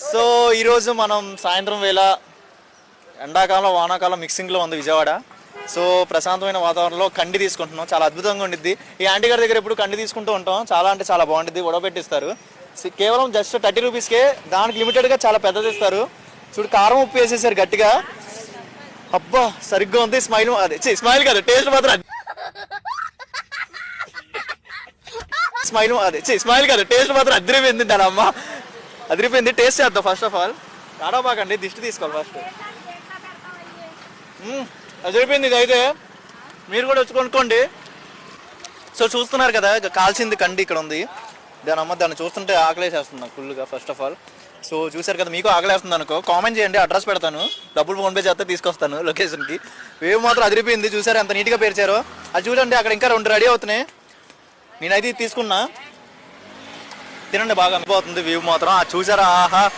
So ఈరోజు మనం సాయంత్రం వేళ ఎండాకాలం వానాకాలం మిక్సింగ్లో ఉంది విజయవాడ. సో ప్రశాంతమైన వాతావరణంలో కండి తీసుకుంటున్నాం. చాలా అద్భుతంగా ఉండిద్ది. ఈ ఆంటీ గారి దగ్గర ఎప్పుడు కండి తీసుకుంటూ ఉంటాం. చాలా అంటే చాలా బాగుంటుంది. ఉడబెట్టిస్తారు. కేవలం జస్ట్ 30 రూపీస్కే. దానికి లిమిటెడ్గా చాలా పెద్దది ఇస్తారు. చూడు కారం ఉప్పు వేసేసారు గట్టిగా. అబ్బా సరిగ్గా ఉంది. స్మైల్ అదే స్మైల్ కాదు, టేస్ట్ మాత్రం స్మైల్ కాదు, టేస్ట్ మాత్రం అదిరిపోయింది. దాని అమ్మ అదిరిపోయింది. టేస్ట్ చేద్దాం. ఫస్ట్ ఆఫ్ ఆల్ ఆడబాకండి, దిష్టి తీసుకోవాలి ఫస్ట్. అదిరిపోయింది. ఇది అయితే మీరు కూడా వచ్చి కొనుక్కోండి. సో చూస్తున్నారు కదా, కాల్చింది కండి ఇక్కడ ఉంది. దాని అమ్మ దాన్ని చూస్తుంటే ఆకలేసేస్తుంది నాకు ఫుల్గా. ఫస్ట్ ఆఫ్ ఆల్ సో చూసారు కదా, మీకు ఆకలేస్తుంది అనుకో కామెంట్ చేయండి, అడ్రస్ పెడతాను, డబ్బులు ఫోన్పే చేస్తే తీసుకొస్తాను లొకేషన్కి. వేవ్ మాత్రం అదిరిపోయింది. చూసారు ఎంత నీట్గా పేర్చారో. అది చూడండి, అక్కడ ఇంకా 2 రెడీ అవుతున్నాయి. నేనైతే తీసుకున్నా. తినండి, బాగా అనిపోతుంది. వ్యూ మాత్రం చూసారా, ఆహా.